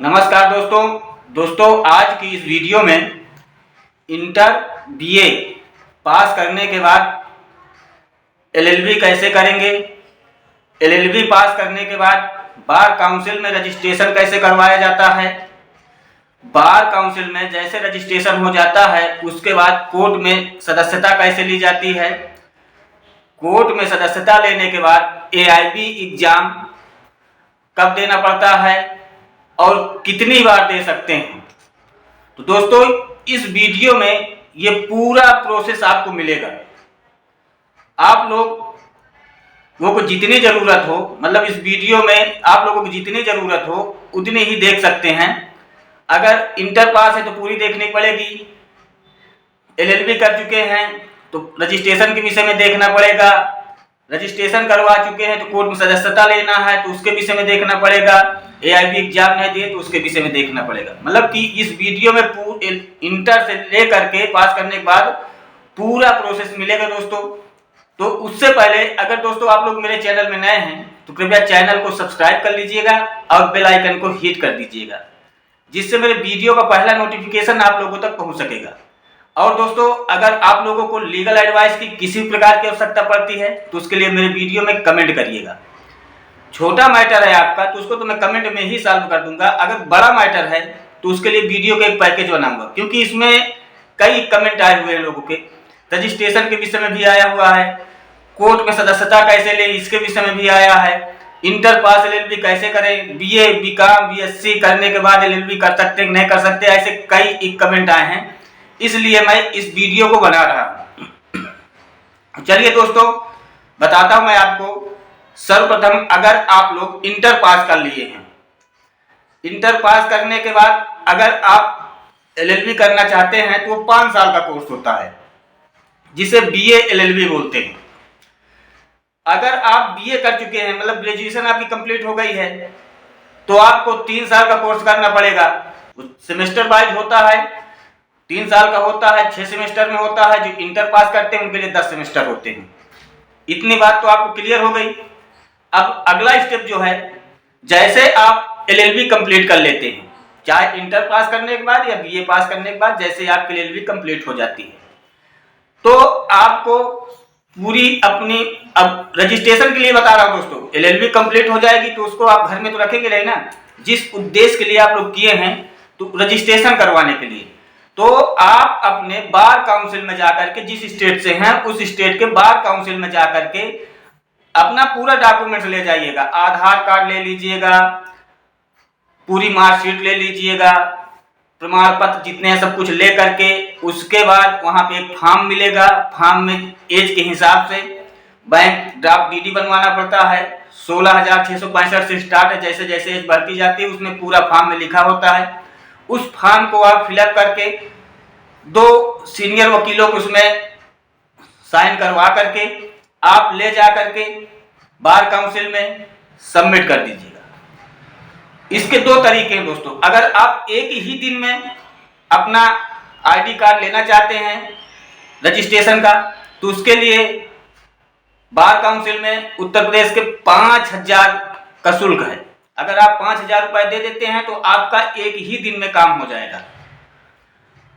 नमस्कार दोस्तों आज की इस वीडियो में इंटर बीए पास करने के बाद एलएलबी कैसे करेंगे, एलएलबी पास करने के बाद बार काउंसिल में रजिस्ट्रेशन कैसे करवाया जाता है, बार काउंसिल में जैसे रजिस्ट्रेशन हो जाता है उसके बाद कोर्ट में सदस्यता कैसे ली जाती है, कोर्ट में सदस्यता लेने के बाद एआईबी एग्जाम कब देना पड़ता है और कितनी बार दे सकते हैं। तो दोस्तों इस वीडियो में ये पूरा प्रोसेस आपको मिलेगा। आप लोगों को जितनी ज़रूरत हो, मतलब इस वीडियो में आप लोगों को जितनी ज़रूरत हो उतनी ही देख सकते हैं। अगर इंटर पास है तो पूरी देखनी पड़ेगी, एलएलबी कर चुके हैं तो रजिस्ट्रेशन के विषय में देखना पड़ेगा, रजिस्ट्रेशन करवा चुके हैं तो कोर्ट में सदस्यता लेना है तो उसके विषय में देखना पड़ेगा, एआईबी एग्जाम नहीं दिए तो उसके विषय में देखना पड़ेगा। मतलब कि इस वीडियो में इंटर से लेकर के पास करने के बाद पूरा प्रोसेस मिलेगा दोस्तों। तो उससे पहले अगर दोस्तों आप लोग मेरे चैनल में नए हैं तो कृपया चैनल को सब्सक्राइब कर लीजिएगा और बेल आइकन को हिट कर दीजिएगा, जिससे मेरे वीडियो का पहला नोटिफिकेशन आप लोगों तक पहुंच सकेगा। और दोस्तों अगर आप लोगों को लीगल एडवाइस की किसी प्रकार की आवश्यकता पड़ती है तो उसके लिए मेरे वीडियो में कमेंट करिएगा। छोटा मैटर है आपका तो उसको तो मैं कमेंट में ही सॉल्व कर दूंगा, अगर बड़ा मैटर है तो उसके लिए वीडियो का एक पैकेज बनाऊंगा, क्योंकि इसमें कई कमेंट आए हुए हैं लोगों के। रजिस्ट्रेशन के विषय में भी आया हुआ है, कोर्ट में सदस्यता कैसे ले इसके विषय में भी आया है, इंटर पास एलएलबी कैसे करें, बीए बीकॉम बीएससी करने के बाद एलएलबी कर सकते नहीं कर सकते, ऐसे कई कमेंट आए हैं, इसलिए मैं इस वीडियो को बना रहा हूं। चलिए दोस्तों बताता हूं मैं आपको। सर्वप्रथम अगर आप लोग इंटर पास कर लिए हैं, इंटर पास करने के बाद अगर आप एलएलबी करना चाहते हैं तो वो 5 साल का कोर्स होता है जिसे बीए एलएलबी बोलते हैं। अगर आप बीए कर चुके हैं, मतलब ग्रेजुएशन आपकी कंप्लीट हो गई है, तो आपको 3 साल का कोर्स करना पड़ेगा। सेमेस्टर वाइज होता है, 3 साल का होता है, 6 सेमेस्टर में होता है। जो इंटर पास करते हैं उनके लिए 10 सेमेस्टर होते हैं। इतनी बात तो आपको क्लियर हो गई। अब अगला स्टेप जो है, जैसे आप एलएलबी कंप्लीट कर लेते हैं, चाहे इंटर पास करने के बाद या बीए पास करने के बाद, जैसे आपकी एलएलबी कंप्लीट हो जाती है तो आपको पूरी अपनी, अब रजिस्ट्रेशन के लिए बता रहा हूं दोस्तों, एलएलबी कंप्लीट हो जाएगी तो उसको आप घर में तो रखेंगे नहीं ना, जिस उद्देश्य के लिए आप लोग किए हैं तो रजिस्ट्रेशन करवाने के लिए, तो आप अपने बार काउंसिल में जाकर के, जिस स्टेट से हैं उस स्टेट के बार काउंसिल में जाकर के अपना पूरा डॉक्यूमेंट्स ले जाइएगा। आधार कार्ड ले लीजिएगा, पूरी मार्कशीट ले लीजिएगा, प्रमाण पत्र जितने हैं सब कुछ ले करके, उसके बाद वहां पे एक फॉर्म मिलेगा। फॉर्म में एज के हिसाब से बैंक ड्राफ्ट डीडी बनवाना पड़ता है। 16,662 से स्टार्ट है, जैसे जैसे एज बढ़ती जाती है उसमें पूरा फॉर्म में लिखा होता है। उस फॉर्म को आप फिलअप करके 2 सीनियर वकीलों को उसमें साइन करवा करके आप ले जा करके बार काउंसिल में सबमिट कर दीजिएगा। इसके 2 तरीके हैं दोस्तों। अगर आप एक ही दिन में अपना आईडी कार्ड लेना चाहते हैं रजिस्ट्रेशन का, तो उसके लिए बार काउंसिल में उत्तर प्रदेश के 5,000 का शुल्क है। अगर आप 5,000 रुपए दे देते हैं तो आपका एक ही दिन में काम हो जाएगा।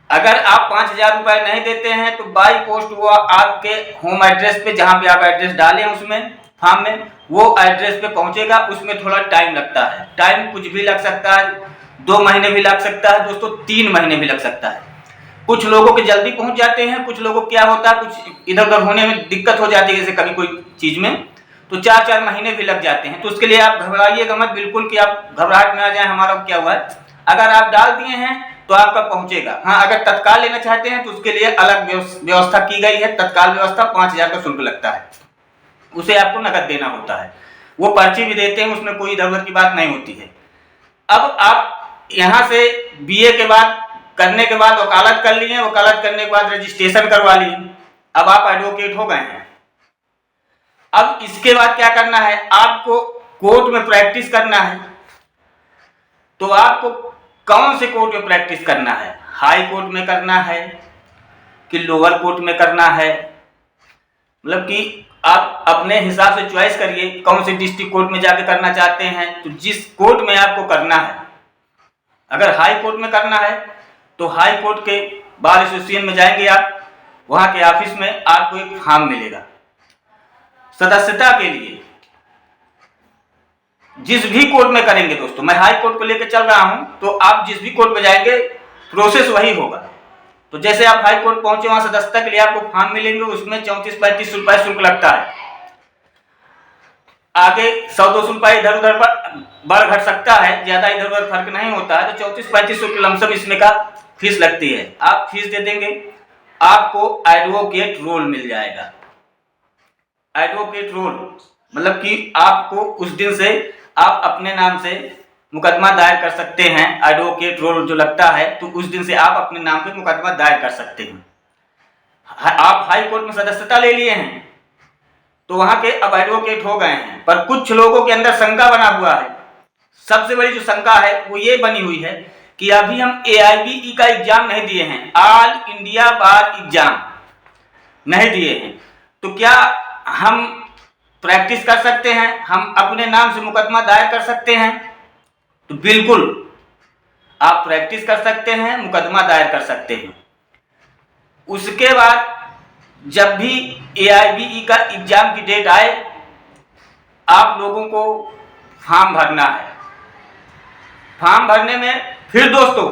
अगर आप 5,000 रुपए नहीं देते हैं तो बाई पोस्ट वो आपके होम एड्रेस पे, जहां पे आप एड्रेस डालें उसमें फॉर्म में, वो एड्रेस पे पहुंचेगा। उसमें थोड़ा टाइम लगता है, टाइम कुछ भी लग सकता है, 2 महीने भी लग सकता है दोस्तों, 3 महीने भी लग सकता है। कुछ लोगों के जल्दी पहुंच जाते हैं, कुछ लोगों को क्या होता है, कुछ इधर उधर होने में दिक्कत हो जाती है, जैसे कभी कोई चीज में, तो 4-4 महीने भी लग जाते हैं। तो उसके लिए आप घबराइएगा मत बिल्कुल कि आप घबराहट में आ जाए हमारा क्या हुआ है। अगर आप डाल दिए हैं तो आपका पहुंचेगा। हाँ, अगर तत्काल लेना चाहते हैं तो उसके लिए अलग व्यवस्था की गई है। तत्काल व्यवस्था 5,000 का शुल्क लगता है, उसे आपको नकद देना होता है। वो पर्ची भी देते हैं, उसमें कोई इधर उधर की बात नहीं होती है। अब आप यहाँ से बीए के बाद करने के बाद वकालत कर लिए, वकालत करने के बाद रजिस्ट्रेशन करवा लिए, अब आप एडवोकेट हो गए हैं। अब इसके बाद क्या करना है, आपको कोर्ट में प्रैक्टिस करना है। तो आपको कौन से कोर्ट में प्रैक्टिस करना है, हाई कोर्ट में करना है कि लोअर कोर्ट में करना है, मतलब कि आप अपने हिसाब से चॉइस करिए कौन से डिस्ट्रिक्ट कोर्ट में जाके करना चाहते हैं। तो जिस कोर्ट में आपको करना है अगर हाई कोर्ट में करना है तो हाई कोर्ट के बार एसोसिएशन में जाएंगे आप, वहां के ऑफिस में आपको एक फॉर्म मिलेगा सदस्यता के लिए। जिस भी कोर्ट में करेंगे दोस्तों, मैं हाई कोर्ट को लेकर चल रहा हूं, तो आप जिस भी कोर्ट में जाएंगे प्रोसेस वही होगा। तो जैसे आप हाई कोर्ट पहुंचे, वहां सदस्यता के लिए आपको फॉर्म मिलेंगे, उसमें 34-35 रुपए शुल्क लगता है। आगे 100-200 रुपए इधर उधर बढ़ घट सकता है, ज्यादा इधर उधर फर्क नहीं होता है। तो 34-35 रुपये लमसम इसमें का फीस लगती है। आप फीस दे देंगे, आपको एडवोकेट रोल मिल जाएगा। एडवोकेट रोल मतलब कि आपको उस दिन से आप अपने नाम से मुकदमा दायर कर सकते हैं। एडवोकेट रोल जो लगता है, तो उस दिन से आप अपने नाम पे मुकदमा दायर कर सकते हैं। आप हाई कोर्ट में सदस्यता ले लिए हैं तो वहां के अब एडवोकेट हो गए हैं, पर कुछ लोगों के अंदर शंका बना हुआ है। सबसे बड़ी जो शंका है वो ये बनी हुई है कि अभी हम AIBE का एग्जाम नहीं दिए हैं, ऑल इंडिया बार एग्जाम नहीं दिए हैं, तो क्या हम प्रैक्टिस कर सकते हैं, हम अपने नाम से मुकदमा दायर कर सकते हैं? तो बिल्कुल आप प्रैक्टिस कर सकते हैं, मुकदमा दायर कर सकते हैं। उसके बाद जब भी AIBE का एग्जाम की डेट आए, आप लोगों को फॉर्म भरना है। फॉर्म भरने में फिर दोस्तों,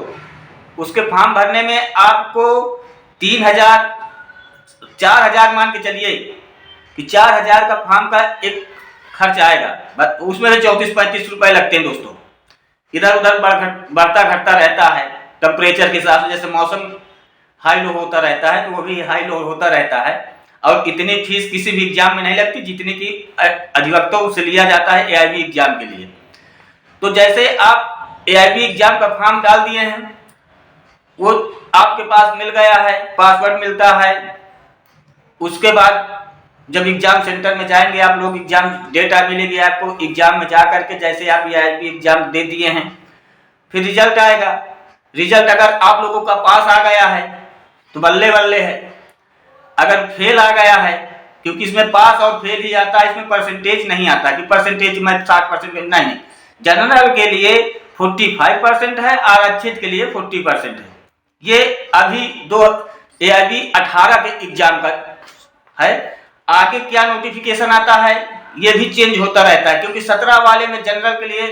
उसके फॉर्म भरने में आपको 3000 4000 मान के चलिए कि 4000 का फॉर्म का एक खर्च आएगा, उसमें से 34-35 रुपए लगते हैं दोस्तों। इधर उधर बढ़ता घटता रहता है टेम्परेचर के हिसाब से, जैसे मौसम हाई लो होता रहता है तो वो भी हाई लो होता रहता है। और इतनी फीस किसी भी एग्जाम में नहीं लगती जितनी की अधिवक्ताओं से लिया जाता है AIB एग्जाम के लिए। तो जैसे आप AIB एग्जाम का फॉर्म डाल दिए हैं, वो आपके पास मिल गया है, पासवर्ड मिलता है। उसके बाद जब एग्जाम सेंटर में जाएंगे आप लोग, एग्जाम डेटा मिलेगी आपको, एग्जाम में जा करके जैसे आप AIB एग्जाम दे दिए हैं, फिर रिजल्ट आएगा। रिजल्ट अगर आप लोगों का पास आ गया है तो बल्ले बल्ले है, अगर फेल आ गया है, क्योंकि इसमें पास और फेल ही आता है, इसमें परसेंटेज नहीं आता कि परसेंटेज में 60% नहीं। जनरल के लिए 45% है, आरक्षित के लिए 40% है। ये अभी AIB 18 के एग्जाम का है। आगे क्या नोटिफिकेशन आता है ये भी चेंज होता रहता है, क्योंकि 17 वाले में जनरल के लिए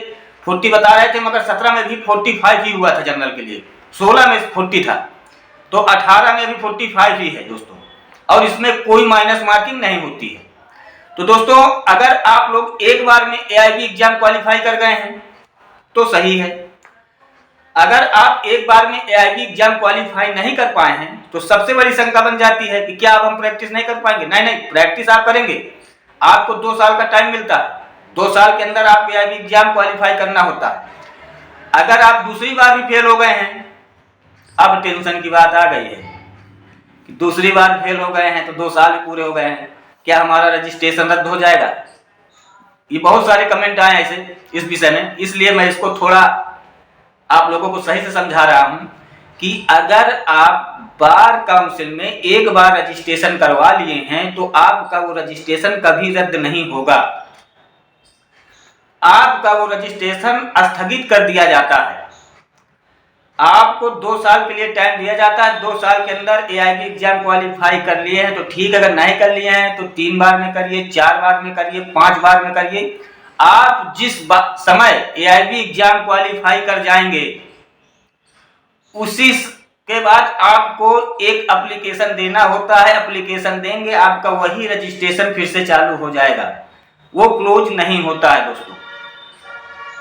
40 बता रहे थे, मगर 17 में भी 45 ही हुआ था जनरल के लिए, 16 में 40 था, तो 18 में भी 45 ही है दोस्तों। और इसमें कोई माइनस मार्किंग नहीं होती है। तो दोस्तों, अगर आप लोग एक बार में AIB एग्जाम क्वालिफाई कर गए हैं तो सही है। अगर आप एक बार में AIB एग्जाम क्वालिफाई नहीं कर पाए हैं तो सबसे बड़ी शंका बन जाती है कि क्या अब हम प्रैक्टिस नहीं कर पाएंगे? नहीं, प्रैक्टिस आप करेंगे। आपको 2 साल का टाइम मिलता है, 2 साल के अंदर आप AIB एग्जाम क्वालिफाई करना होता है। अगर आप दूसरी बार भी फेल हो गए हैं, अब टेंशन की बात आ गई है कि दूसरी बार फेल हो गए हैं तो 2 साल पूरे हो गए हैं, क्या हमारा रजिस्ट्रेशन रद्द हो जाएगा? ये बहुत सारे कमेंट आए ऐसे इस विषय में, इसलिए मैं इसको थोड़ा आप लोगों को सही से समझा रहा हूं कि अगर आप बार काउंसिल में एक बार रजिस्ट्रेशन करवा लिए हैं तो आपका वो रजिस्ट्रेशन कभी रद्द नहीं होगा। आपका वो रजिस्ट्रेशन स्थगित कर दिया जाता है। आपको 2 साल के लिए टाइम दिया जाता है। 2 साल के अंदर AIB एग्जाम क्वालिफाई कर लिए हैं तो ठीक, अगर नहीं कर लिए हैं तो 3 बार में करिए, 4 बार में करिए, 5 बार में करिए। आप जिस समय AIB एग्जाम क्वालिफाई कर जाएंगे उसी के बाद आपको एक एप्लीकेशन देना होता है। एप्लीकेशन देंगे, आपका वही रजिस्ट्रेशन फिर से चालू हो जाएगा, वो क्लोज नहीं होता है दोस्तों।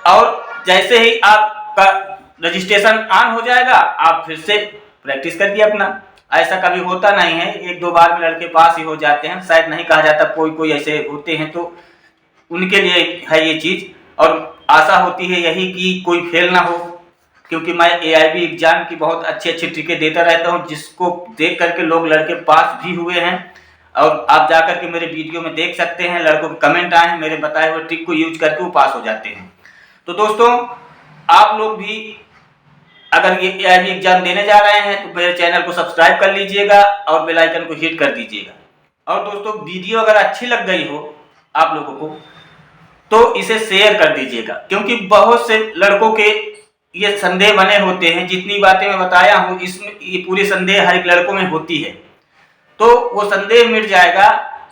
और जैसे ही आपका रजिस्ट्रेशन ऑन हो जाएगा, आप फिर से प्रैक्टिस करिए अपना। ऐसा कभी होता नहीं है, 1-2 बार में लड़के पास ही हो जाते हैं, शायद नहीं कहा जाता, कोई ऐसे होते हैं तो उनके लिए है ये चीज। और आशा होती है यही कि कोई फेल ना हो, क्योंकि मैं AIB एग्जाम की बहुत अच्छे ट्रिकें देता रहता हूं, जिसको देख करके लोग लड़के पास भी हुए हैं। और आप जा करके मेरे वीडियो में देख सकते हैं, लड़कों के कमेंट आए हैं, मेरे बताए हुए ट्रिक को यूज करके वो पास हो जाते हैं। तो दोस्तों, आप लोग भी अगर ये AIB एग्जाम देने जा रहे हैं तो मेरे चैनल को सब्सक्राइब कर लीजिएगा और बेल आइकन को हिट कर दीजिएगा। और दोस्तों, वीडियो अगर अच्छी लग गई हो आप लोगों को तो इसे शेयर कर दीजिएगा, क्योंकि बहुत से लड़कों के ये संदेह बने होते हैं, जितनी बातें मैं बताया हूँ इसमें ये पूरी संदेह हर एक लड़कों में होती है, तो वो संदेह मिट जाएगा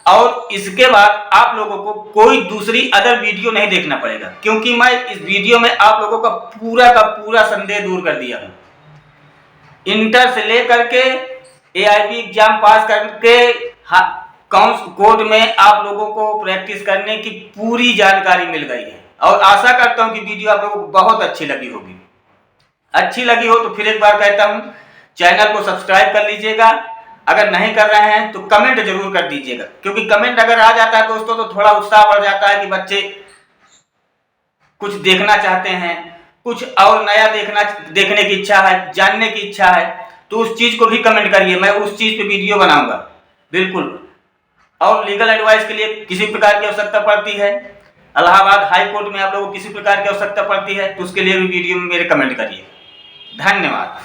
और इसके बाद आप लोगों को कोई दूसरी अदर वीडियो नहीं देखना पड़ेगा, क्योंकि मैं इस वीडियो में आप लोगों का पूरा संदेह दूर कर दिया हूँ। इंटर से लेकर के AIB एग्जाम पास करके कोर्ट में आप लोगों को प्रैक्टिस करने की पूरी जानकारी मिल गई है और आशा करता हूं कि वीडियो आप लोगों को बहुत अच्छी लगी होगी। अच्छी लगी हो तो फिर एक बार कहता हूं, चैनल को सब्सक्राइब कर लीजिएगा। अगर नहीं कर रहे हैं तो कमेंट जरूर कर दीजिएगा, क्योंकि कमेंट अगर आ जाता है दोस्तों तो थोड़ा उत्साह बढ़ जाता है कि बच्चे कुछ देखना चाहते हैं, कुछ और नया देखने की इच्छा है, जानने की इच्छा है, तो उस चीज को भी कमेंट करिए, मैं उस चीज पे वीडियो बनाऊंगा बिल्कुल। और लीगल एडवाइस के लिए किसी प्रकार की आवश्यकता पड़ती है, इलाहाबाद हाई कोर्ट में आप लोगों को किसी प्रकार की आवश्यकता पड़ती है, तो उसके लिए भी वीडियो में मेरे कमेंट करिए। धन्यवाद।